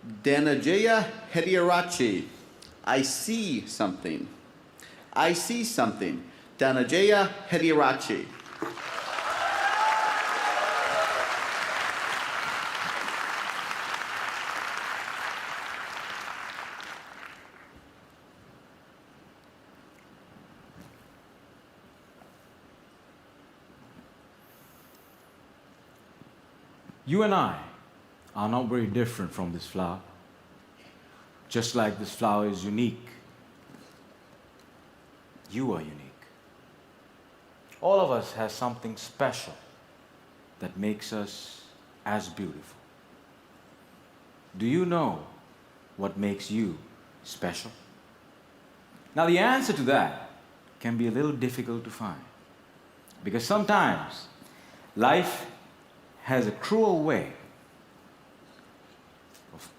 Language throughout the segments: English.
Dananjaya Hettiarachchi. I see something. I see something. Dananjaya Hettiarachchi. You and I are not very different from this flower. Just like this flower is unique, you are unique. All of us has something special that makes us as beautiful. Do you know what makes you special? Now the answer to that can be a little difficult to find, because sometimes life has a cruel way of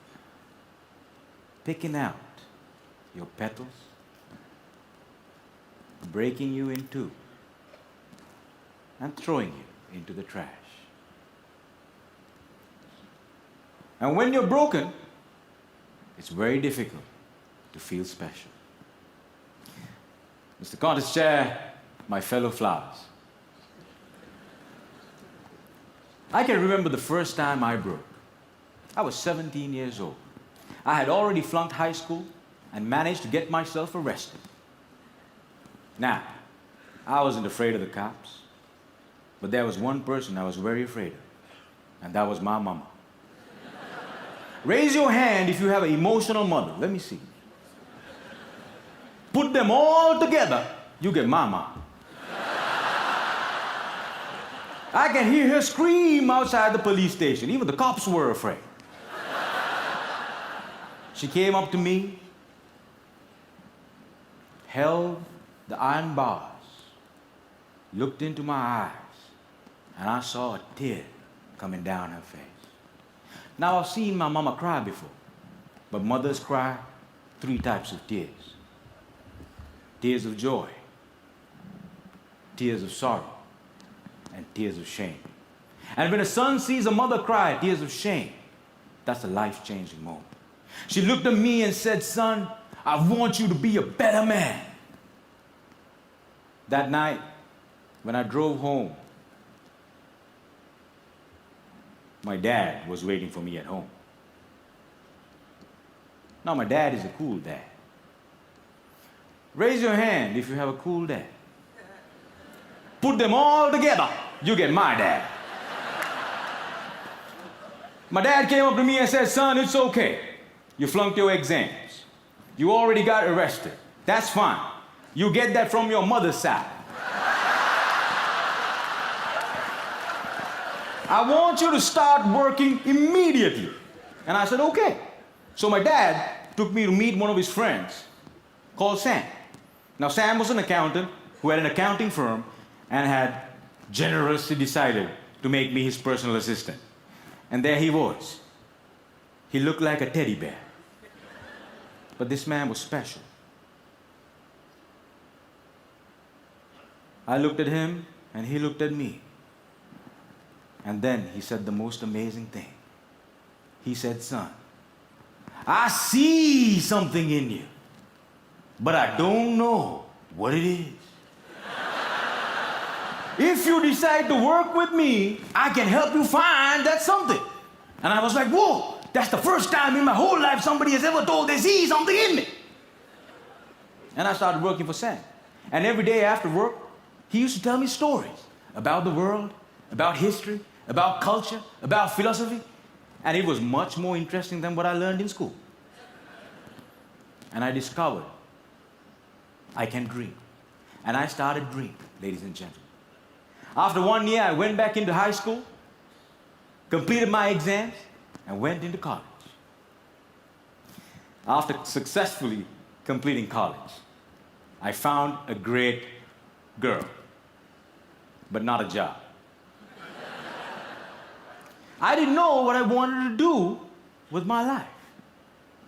picking out your petals, breaking you in two, and throwing you into the trash. And when you're broken, it's very difficult to feel special. Mr. Contest Chair, my fellow flowers, I can remember the first time I broke. I was 17 years old. I had already flunked high school and managed to get myself arrested. Now, I wasn't afraid of the cops, but there was one person I was very afraid of, and that was my mama. Raise your hand if you have an emotional mother. Let me see. Put them all together, you get mama. I can hear her scream outside the police station. Even the cops were afraid. She came up to me, held the iron bars, looked into my eyes, and I saw a tear coming down her face. Now, I've seen my mama cry before, but mothers cry 3 types of tears. Tears of joy, tears of sorrow, and tears of shame. And when a son sees a mother cry tears of shame, that's a life-changing moment. She looked at me and said, "Son, I want you to be a better man." That night, when I drove home, my dad was waiting for me at home. Now, my dad is a cool dad. Raise your hand if you have a cool dad. Put them all together, you get my dad. My dad came up to me and said, "Son, it's okay. You flunked your exams. You already got arrested. That's fine. You get that from your mother's side. I want you to start working immediately." And I said, "Okay." So my dad took me to meet one of his friends called Sam. Now, Sam was an accountant who had an accounting firm and had generously decided to make me his personal assistant. And there he was. He looked like a teddy bear. But this man was special. I looked at him, and he looked at me. And then he said the most amazing thing. He said, "Son, I see something in you, but I don't know what it is. If you decide to work with me, I can help you find that something." And I was like, "Whoa, that's the first time in my whole life somebody has ever told they see something in me." And I started working for Sam. And every day after work, he used to tell me stories about the world, about history, about culture, about philosophy. And it was much more interesting than what I learned in school. And I discovered I can dream. And I started dreaming, ladies and gentlemen. After 1 year, I went back into high school, completed my exams, and went into college. After successfully completing college, I found a great girl, but not a job. I didn't know what I wanted to do with my life.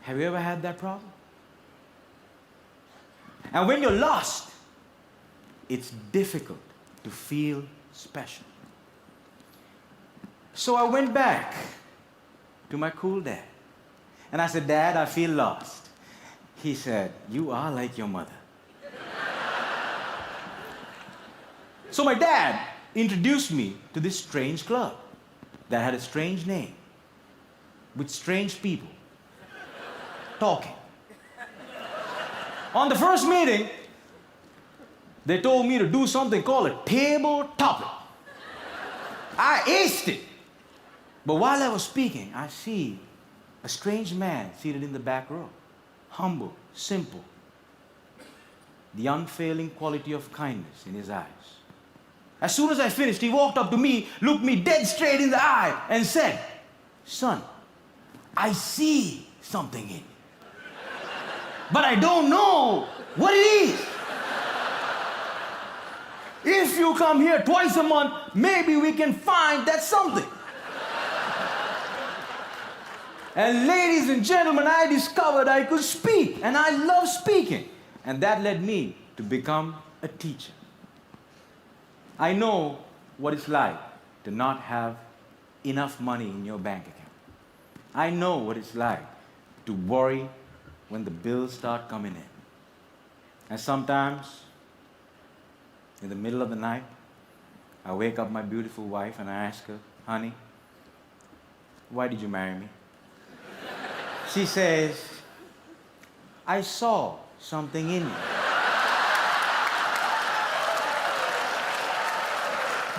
Have you ever had that problem? And when you're lost, it's difficult to feel special. So I went back to my cool dad And I said, Dad, I feel lost. He said, you are like your mother. So my dad introduced me to this strange club that had a strange name, with strange people talking. On the first meeting, they told me to do something called a table topic. I aced it. But while I was speaking, I see a strange man seated in the back row. Humble, simple. The unfailing quality of kindness in his eyes. As soon as I finished, he walked up to me, looked me dead straight in the eye, and said, son, I see something in you. But I don't know what it is. If you come here twice a month, maybe we can find that something. And ladies and gentlemen, I discovered I could speak, and I love speaking. And that led me to become a teacher. I know what it's like to not have enough money in your bank account. I know what it's like to worry when the bills start coming in. And sometimes, in the middle of the night, I wake up my beautiful wife and I ask her, honey, why did you marry me? She says, I saw something in you.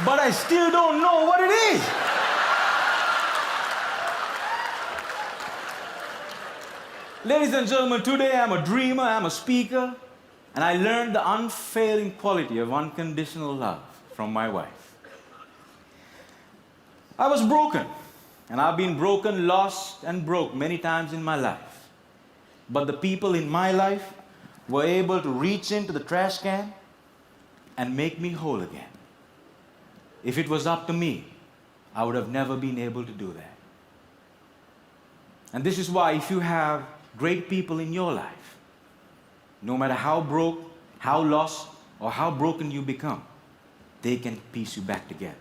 But I still don't know what it is. Ladies and gentlemen, today I'm a dreamer, I'm a speaker, and I learned the unfailing quality of unconditional love from my wife. I was broken, and I've been broken, lost, and broke many times in my life. But the people in my life were able to reach into the trash can and make me whole again. If it was up to me, I would have never been able to do that. And this is why if you have great people in your life, no matter how broke, how lost, or how broken you become, they can piece you back together.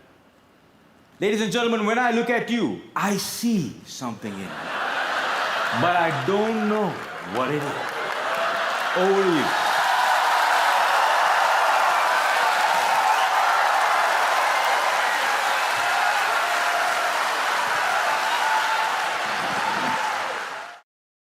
Ladies and gentlemen, when I look at you, I see something in you. But I don't know what it is. Over to you.